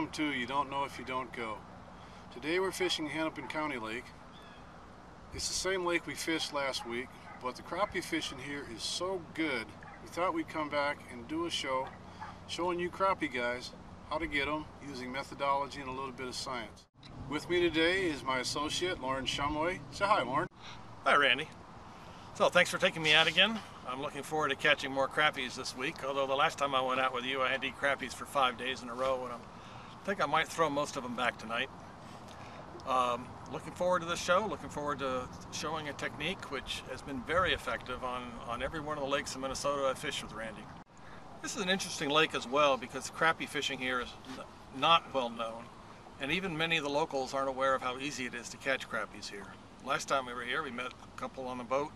Welcome to You Don't Know If You Don't Go. Today we're fishing Hennepin County Lake. It's the same lake we fished last week, but the crappie fishing here is so good, we thought we'd come back and do a show showing you crappie guys how to get them using methodology and a little bit of science. With me today is my associate, Lauren Shumway. Say hi, Lauren. Hi, Randy. So thanks for taking me out again. I'm looking forward to catching more crappies this week, although the last time I went out with you I had to eat crappies for 5 days in a row, and I think I might throw most of them back tonight. Looking forward to this show, looking forward to showing a technique which has been very effective on every one of the lakes in Minnesota I've fished with Randy. This is an interesting lake as well because crappie fishing here is not well known, and even many of the locals aren't aware of how easy it is to catch crappies here. Last time we were here, we met a couple on the boat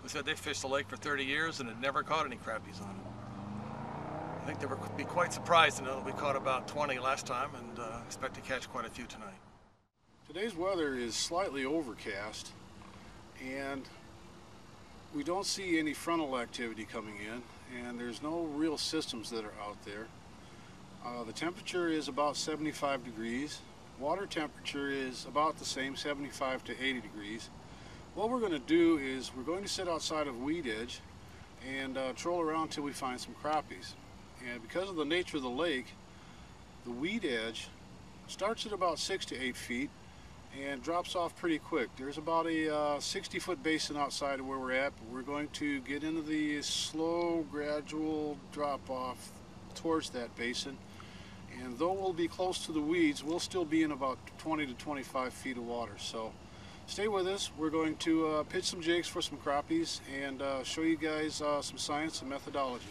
who said they fished the lake for 30 years and had never caught any crappies on it. I think they would be quite surprised to know that we caught about 20 last time and expect to catch quite a few tonight. Today's weather is slightly overcast and we don't see any frontal activity coming in, and there's no real systems that are out there. The temperature is about 75 degrees. Water temperature is about the same, 75 to 80 degrees. What we're going to do is we're going to sit outside of Weed Edge and troll around until we find some crappies. And because of the nature of the lake, the Weed Edge starts at about 6 to 8 feet and drops off pretty quick. There's about a 60-foot basin outside of where we're at, but we're going to get into the slow, gradual drop-off towards that basin. And though we'll be close to the weeds, we'll still be in about 20 to 25 feet of water. So stay with us. We're going to pitch some jigs for some crappies and show you guys some science and methodology.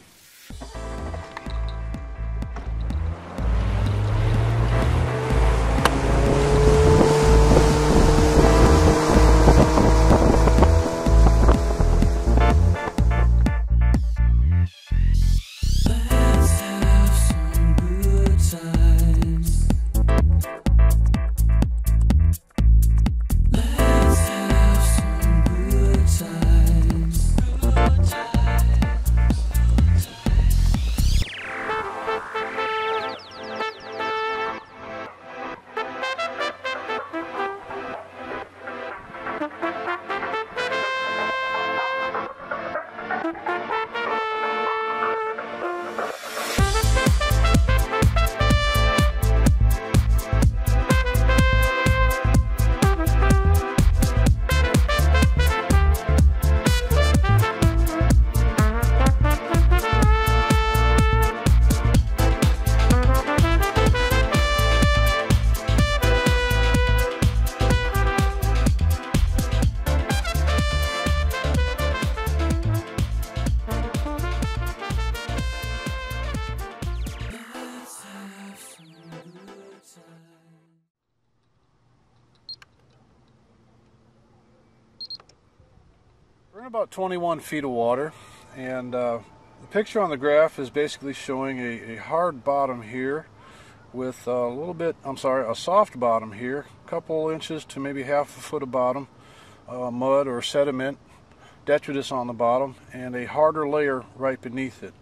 We're in about 21 feet of water, and the picture on the graph is basically showing a hard bottom here with a soft bottom here, a couple inches to maybe half a foot of bottom, mud or sediment, detritus on the bottom, and a harder layer right beneath it.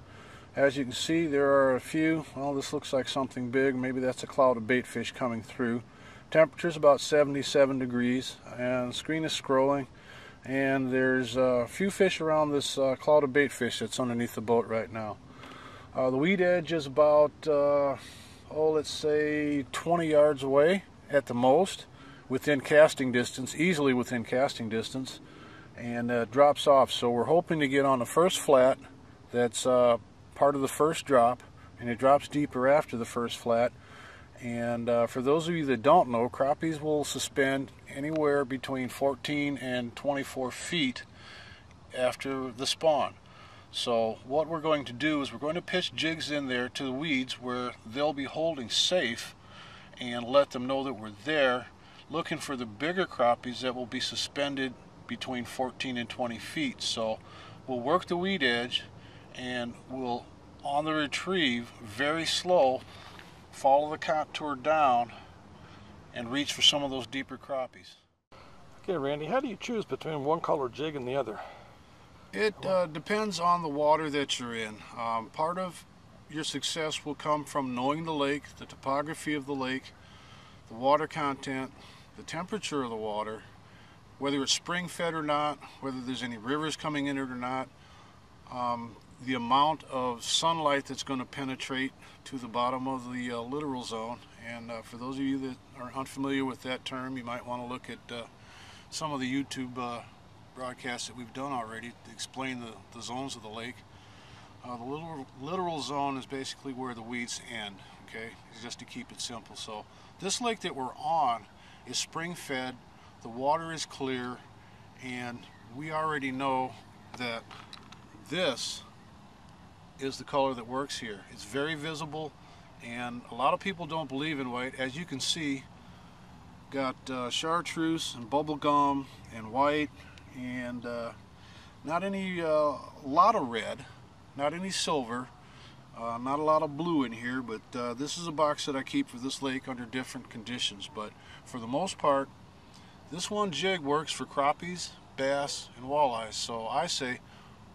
As you can see, there are a few, well, this looks like something big, maybe that's a cloud of bait fish coming through. Temperature's about 77 degrees, and the screen is scrolling. And there's a few fish around this cloud of bait fish that's underneath the boat right now. The Weed Edge is about, let's say 20 yards away at the most, within casting distance, easily within casting distance, and drops off. So we're hoping to get on the first flat that's part of the first drop, and it drops deeper after the first flat. And for those of you that don't know, crappies will suspend anywhere between 14 and 24 feet after the spawn. So what we're going to do is we're going to pitch jigs in there to the weeds where they'll be holding safe and let them know that we're there, looking for the bigger crappies that will be suspended between 14 and 20 feet. So we'll work the Weed Edge and we'll, on the retrieve, very slow, follow the contour down and reach for some of those deeper crappies. Okay, Randy, how do you choose between one color jig and the other? It depends on the water that you're in. Part of your success will come from knowing the lake, the topography of the lake, the water content, the temperature of the water, whether it's spring fed or not, whether there's any rivers coming in it or not, the amount of sunlight that's going to penetrate to the bottom of the littoral zone. And for those of you that are unfamiliar with that term, you might want to look at some of the YouTube broadcasts that we've done already to explain the zones of the lake. The littoral zone is basically where the weeds end, okay, just to keep it simple. So this lake that we're on is spring fed, the water is clear, and we already know that this is the color that works here. It's very visible, and a lot of people don't believe in white. As you can see, got chartreuse and bubble gum and white, and not any lot of red, not any silver, not a lot of blue in here, but this is a box that I keep for this lake under different conditions. But for the most part, this one jig works for crappies, bass, and walleyes. So I say,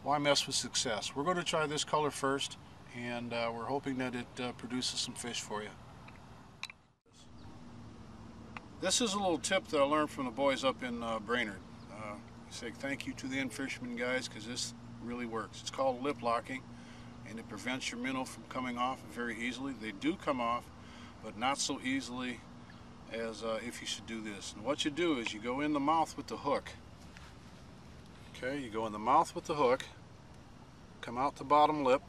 why mess with success? We're going to try this color first, and we're hoping that it produces some fish for you. This is a little tip that I learned from the boys up in Brainerd. I say thank you to the in-fisherman guys, because this really works. It's called lip locking, and it prevents your minnow from coming off very easily. They do come off, but not so easily as if you should do this. And what you do is you go in the mouth with the hook. Okay, you go in the mouth with the hook, come out the bottom lip,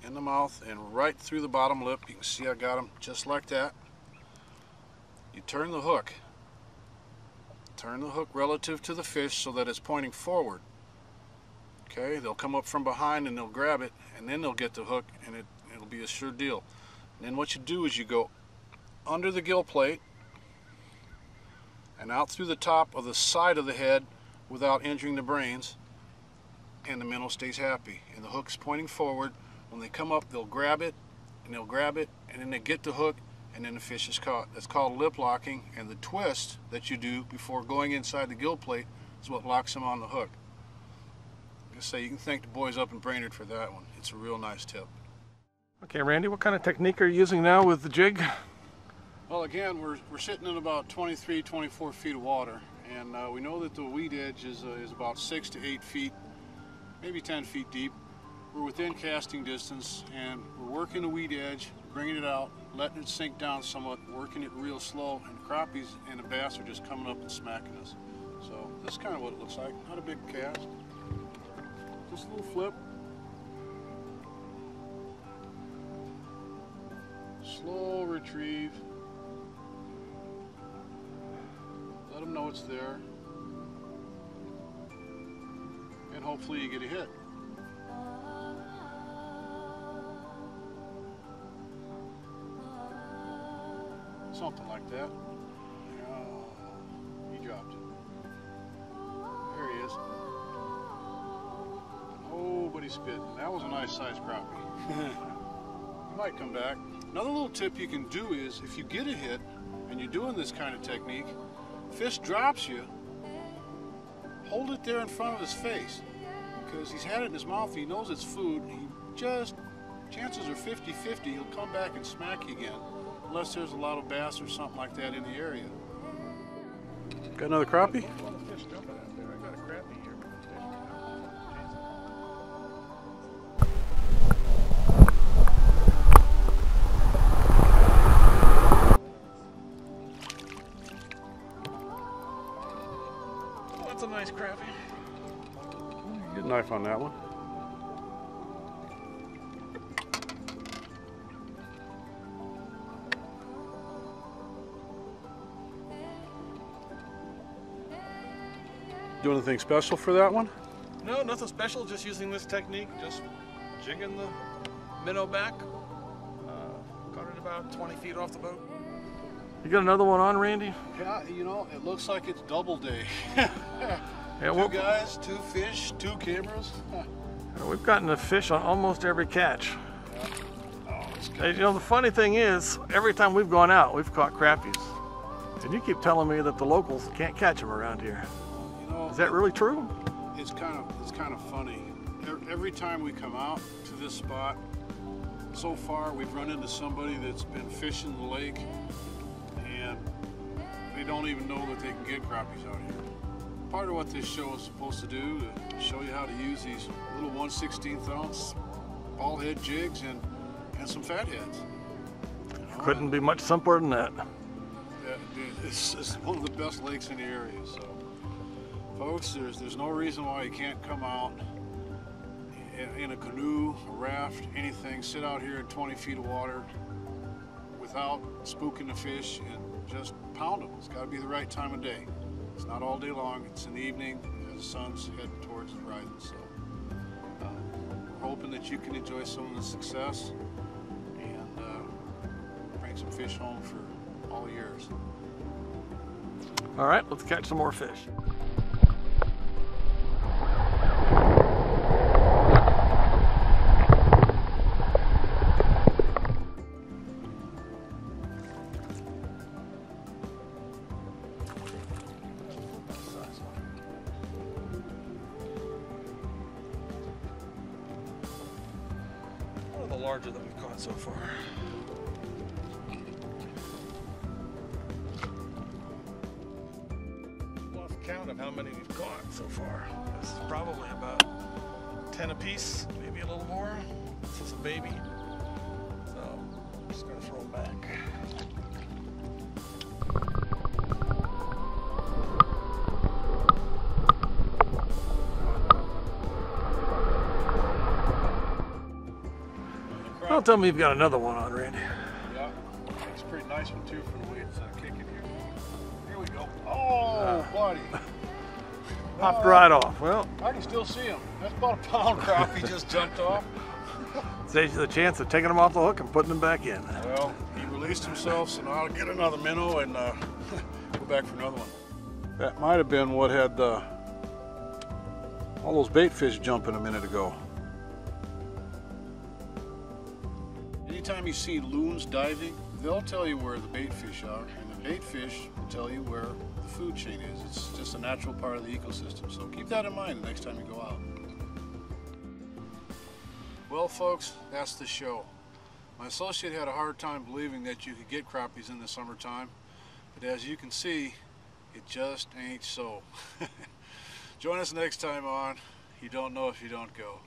in the mouth and right through the bottom lip. You can see I got them just like that. You turn the hook relative to the fish so that it's pointing forward. Okay, they'll come up from behind and they'll grab it, and then they'll get the hook, and it'll be a sure deal. And then what you do is you go under the gill plate and out through the top of the side of the head without injuring the brains, and the minnow stays happy. And the hook's pointing forward. When they come up, they'll grab it, and they'll grab it, and then they get the hook, and then the fish is caught. That's called lip locking, and the twist that you do before going inside the gill plate is what locks them on the hook. Just say you can thank the boys up in Brainerd for that one. It's a real nice tip. Okay, Randy, what kind of technique are you using now with the jig? Well, again, we're sitting in about 23, 24 feet of water, and we know that the weed edge is about 6 to 8 feet, maybe 10 feet deep. We're within casting distance, and we're working the weed edge, bringing it out, letting it sink down somewhat, working it real slow, and the crappies and the bass are just coming up and smacking us. So this is kind of what it looks like. Not a big cast, just a little flip. Slow retrieve. Let them know it's there, and hopefully you get a hit. Something like that. Oh, he dropped it. There he is. Oh, but he spit. That was a nice sized crappie. He might come back. Another little tip you can do is, if you get a hit and you're doing this kind of technique, fish drops you, hold it there in front of his face, because he's had it in his mouth, he knows it's food, he just, chances are 50-50 he'll come back and smack you again, unless there's a lot of bass or something like that in the area. Got another crappie? That's a nice crappie. Good knife on that one. Do anything special for that one? No, nothing special. Just using this technique. Just jigging the minnow back. Caught it about 20 feet off the boat. You got another one on, Randy? Yeah, you know, it looks like it's double day. Yeah, two guys, 2 fish, 2 cameras. We've gotten a fish on almost every catch. Yeah. Oh, Hey, you know, the funny thing is, every time we've gone out, we've caught crappies. And you keep telling me that the locals can't catch them around here. You know, is that really true? It's kind of funny. every time we come out to this spot, so far we've run into somebody that's been fishing the lake and they don't even know that they can get crappies out here. Part of what this show is supposed to do to show you how to use these little 1/16 ounce ball head jigs and some fat heads. You know, Couldn't be much simpler than that. It's one of the best lakes in the area. So, folks, there's no reason why you can't come out in a canoe, a raft, anything. Sit out here in 20 feet of water without spooking the fish and just pound them. It's got to be the right time of day. It's not all day long. It's in the evening as the sun's heading towards the horizon. So, we're hoping that you can enjoy some of the success and bring some fish home for all years. All right, let's catch some more fish. One of the larger that we've caught so far. Count of how many we've caught so far. This is probably about 10 apiece, maybe a little more. This is a baby, so I'm just going to throw them back. Don't tell me you've got another one on, Randy. Yeah, it's a pretty nice one too from the way it's kicking here. Here we go. Oh, buddy. Popped right off. Well, I can still see him. That's about a pound crappie just jumped off. saves you the chance of taking them off the hook and putting them back in. Well, he released himself, so now I'll get another minnow and go back for another one. That might have been what had all those bait fish jumping a minute ago. Anytime you see loons diving, they'll tell you where the bait fish are, and the bait fish will tell you where the food chain is. It's just a natural part of the ecosystem, so keep that in mind the next time you go out. Well, folks, that's the show. My associate had a hard time believing that you could get crappies in the summertime, but as you can see, it just ain't so. Join us next time on You Don't Know If You Don't Go.